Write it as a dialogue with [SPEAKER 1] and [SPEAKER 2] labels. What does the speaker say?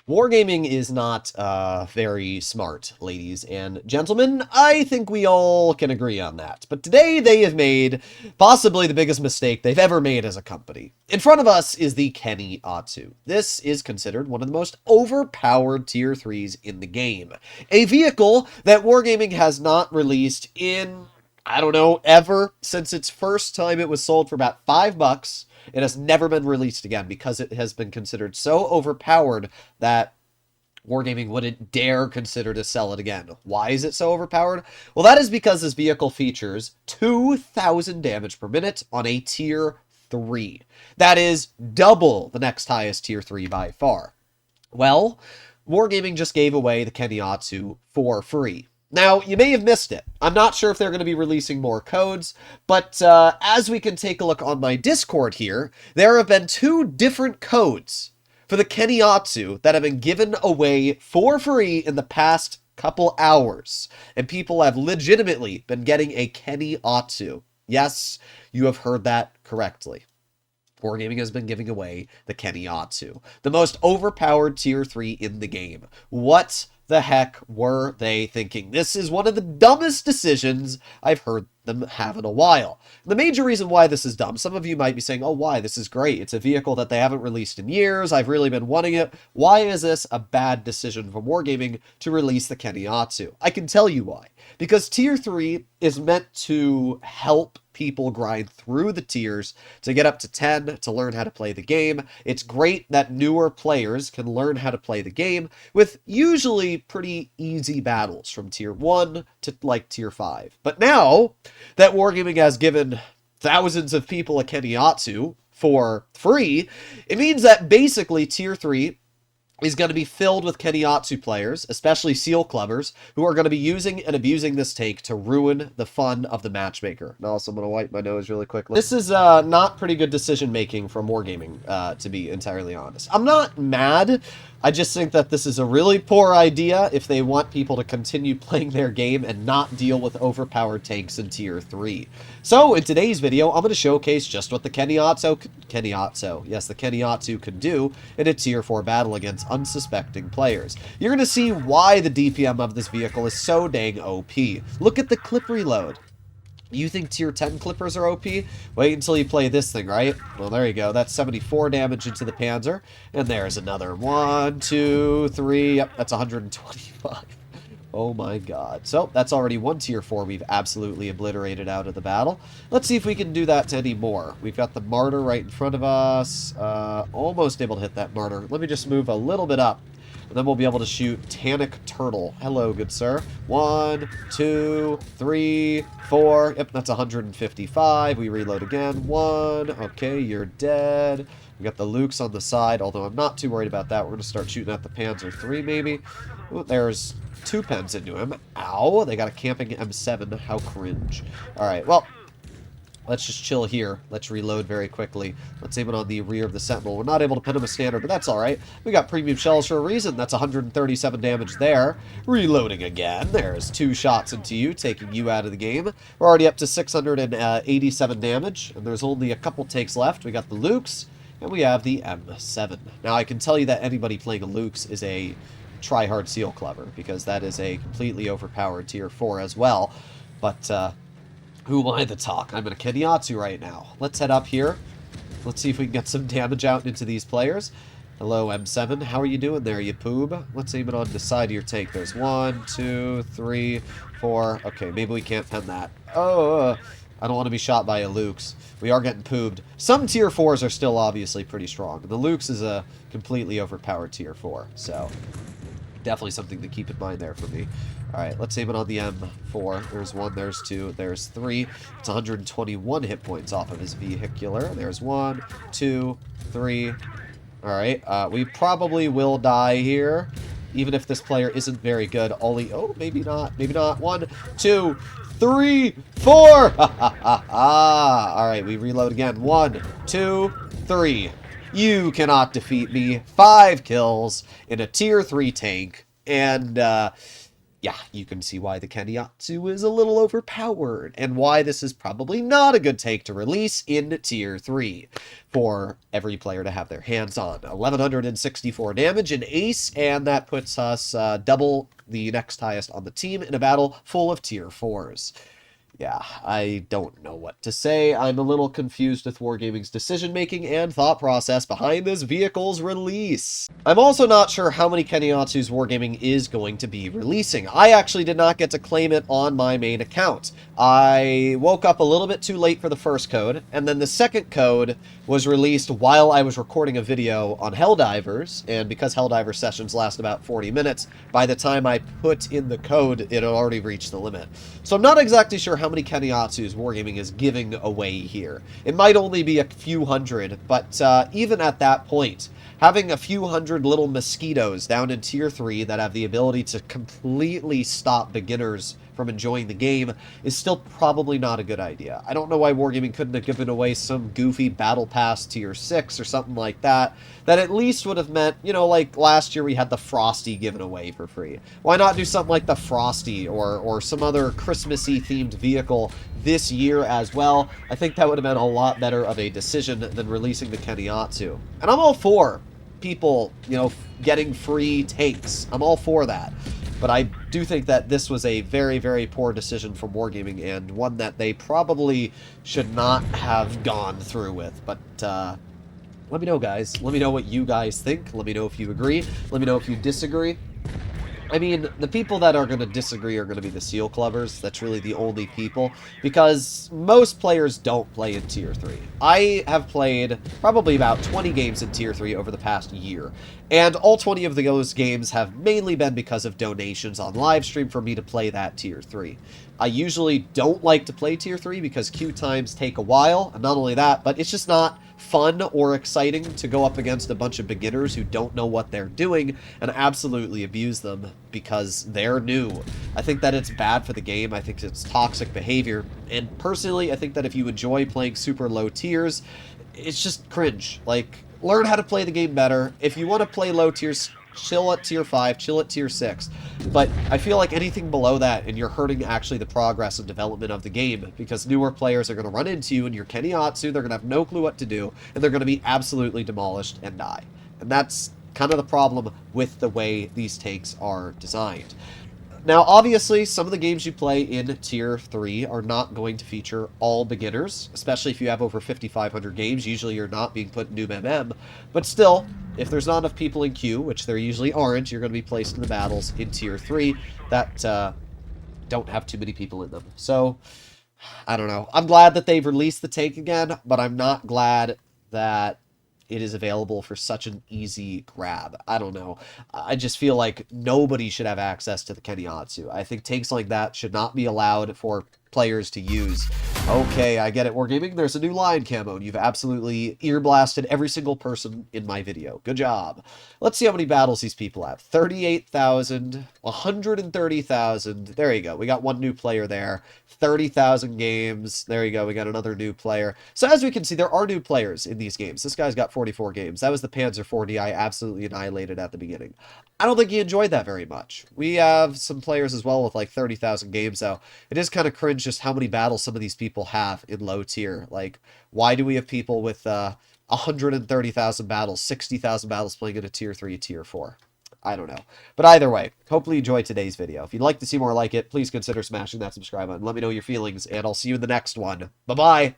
[SPEAKER 1] Wargaming is not very smart, ladies and gentlemen. I think we all can agree on that. But today they have made possibly the biggest mistake they've ever made as a company. In front of us is the Keni Otsu. This is considered one of the most overpowered tier 3s in the game. A vehicle that Wargaming has not released in, I don't know, ever since its first time it was sold for about $5. It has never been released again because it has been considered so overpowered that Wargaming wouldn't dare consider to sell it again. Why is it so overpowered? Well, that is because this vehicle features 2,000 damage per minute on a tier 3. That is double the next highest tier 3 by far. Well, Wargaming just gave away the Keni Otsu for free. Now, you may have missed it. I'm not sure if they're going to be releasing more codes, but as we can take a look on my Discord here, there have been 2 different codes for the Keni Otsu that have been given away for free in the past couple hours. And people have legitimately been getting a Keni Otsu. Yes, you have heard that correctly. Wargaming has been giving away the Keni Otsu, the most overpowered tier 3 in the game. What the heck were they thinking? This is one of the dumbest decisions I've heard them have in a while. The major reason why this is dumb, some of you might be saying, oh, why? This is great. It's a vehicle that they haven't released in years. I've really been wanting it. Why is this a bad decision from Wargaming to release the Keni Otsu? I can tell you why. Because tier 3 is meant to help people grind through the tiers to get up to 10 to learn how to play the game. It's great that newer players can learn how to play the game with usually pretty easy battles from tier 1 to like tier 5. But now that Wargaming has given thousands of people a Keni Otsu for free, it means that basically tier 3 is going to be filled with Keni Otsu players, especially Seal Clubbers, who are going to be using and abusing this take to ruin the fun of the matchmaker. And also, I'm going to wipe my nose really quickly. This is not pretty good decision-making from Wargaming, to be entirely honest. I'm not mad. I just think that this is a really poor idea if they want people to continue playing their game and not deal with overpowered tanks in tier 3. So, in today's video, I'm going to showcase just what the Keni Otsu could do in a tier 4 battle against unsuspecting players. You're going to see why the DPM of this vehicle is so dang OP. Look at the clip reload. You think tier 10 clippers are OP? Wait until you play this thing, right? Well, there you go. That's 74 damage into the Panzer. And there's another 1, 2, 3. Yep, that's 125. Oh my god. So, that's already one tier 4 we've absolutely obliterated out of the battle. Let's see if we can do that to any more. We've got the Martyr right in front of us. Almost able to hit that Martyr. Let me just move a little bit up. And then we'll be able to shoot Tannic Turtle. Hello, good sir. 1, 2, 3, 4. Yep, that's 155. We reload again. 1. Okay, you're dead. We got the Lukes on the side, although I'm not too worried about that. We're going to start shooting at the Panzer 3, maybe. Ooh, there's 2 pens into him. Ow, they got a camping M7. How cringe. Alright, well, let's just chill here. Let's reload very quickly. Let's aim it on the rear of the Sentinel. We're not able to pin him a standard, but that's alright. We got premium shells for a reason. That's 137 damage there. Reloading again. There's 2 shots into you, taking you out of the game. We're already up to 687 damage, and there's only a couple takes left. We got the Lukes, and we have the M7. Now, I can tell you that anybody playing a Lukes is a try-hard Seal Clubber, because that is a completely overpowered tier 4 as well. But, who am I to talk? I'm in a Keni Otsu right now. Let's head up here. Let's see if we can get some damage out into these players. Hello, M7. How are you doing there, you poob? Let's aim it on the side of your tank. There's 1, 2, 3, 4. Okay, maybe we can't pen that. Oh, I don't want to be shot by a Lukes. We are getting poobed. Some tier 4s are still obviously pretty strong. The Lukes is a completely overpowered tier 4, so definitely something to keep in mind there for me. Alright, let's aim it on the M4. There's 1, there's 2, there's 3. It's 121 hit points off of his vehicular. There's 1, 2, 3. Alright, we probably will die here, even if this player isn't very good. Ollie, oh, maybe not, maybe not. 1, 2, 3, 4! Ha ha ha ha! Alright, we reload again. 1, 2, 3. You cannot defeat me. 5 kills in a tier 3 tank. And, yeah, you can see why the Keni Otsu is a little overpowered, and why this is probably not a good take to release in Tier 3 for every player to have their hands on. 1164 damage in Ace, and that puts us double the next highest on the team in a battle full of Tier 4s. Yeah, I don't know what to say. I'm a little confused with Wargaming's decision-making and thought process behind this vehicle's release. I'm also not sure how many Keni Otsu's Wargaming is going to be releasing. I actually did not get to claim it on my main account. I woke up a little bit too late for the first code, and then the second code was released while I was recording a video on Helldivers, and because Helldiver sessions last about 40 minutes, by the time I put in the code, it had already reached the limit. So I'm not exactly sure how many Keni Otsu's Wargaming is giving away here. It might only be a few hundred, but even at that point, having a few hundred little mosquitoes down in Tier 3 that have the ability to completely stop beginners from enjoying the game is still probably not a good idea. I don't know why Wargaming couldn't have given away some goofy Battle Pass Tier 6 or something like that, that at least would have meant, you know, like last year we had the Frosty given away for free. Why not do something like the Frosty or some other Christmassy themed vehicle this year as well? I think that would have been a lot better of a decision than releasing the Keni Otsu. And I'm all for people, you know, getting free takes. I'm all for that. But I do think that this was a very, very poor decision from Wargaming, and one that they probably should not have gone through with. But let me know, guys. Let me know what you guys think. Let me know if you agree. Let me know if you disagree. I mean, the people that are going to disagree are going to be the Seal Clubbers. That's really the only people, because most players don't play in Tier 3. I have played probably about 20 games in Tier 3 over the past year, and all 20 of those games have mainly been because of donations on livestream for me to play that Tier 3. I usually don't like to play Tier 3 because queue times take a while, and not only that, but it's just not fun or exciting to go up against a bunch of beginners who don't know what they're doing and absolutely abuse them because they're new. I think that it's bad for the game. I think it's toxic behavior, and personally, I think that if you enjoy playing super low tiers, it's just cringe. Like, learn how to play the game better. If you want to play low tiers, chill at Tier 5, chill at Tier 6. But I feel like anything below that, and you're hurting actually the progress and development of the game, because newer players are going to run into you and your Keni Otsu, they're going to have no clue what to do, and they're going to be absolutely demolished and die. And that's kind of the problem with the way these takes are designed. Now, obviously, some of the games you play in Tier 3 are not going to feature all beginners, especially if you have over 5,500 games. Usually you're not being put in Noob MM, but still, if there's not enough people in queue, which there usually aren't, you're going to be placed in the battles in Tier 3 that don't have too many people in them. So, I don't know. I'm glad that they've released the take again, but I'm not glad that it is available for such an easy grab. I don't know. I just feel like nobody should have access to the Keni Otsu. I think takes like that should not be allowed for players to use. Okay, I get it, Wargaming. There's a new lion camo, and you've absolutely ear blasted every single person in my video. Good job. Let's see how many battles these people have. 38,000, 130,000. There you go. We got one new player there. 30,000 games. There you go. We got another new player. So as we can see, there are new players in these games. This guy's got 44 games. That was the Panzer 4D I absolutely annihilated at the beginning. I don't think he enjoyed that very much. We have some players as well with like 30,000 games, though. It is kind of cringe just how many battles some of these people have in low tier. Like, why do we have people with 130,000 battles, 60,000 battles playing in a Tier 3, Tier 4? I don't know. But either way, hopefully you enjoyed today's video. If you'd like to see more like it, please consider smashing that subscribe button. Let me know your feelings, and I'll see you in the next one. Bye-bye!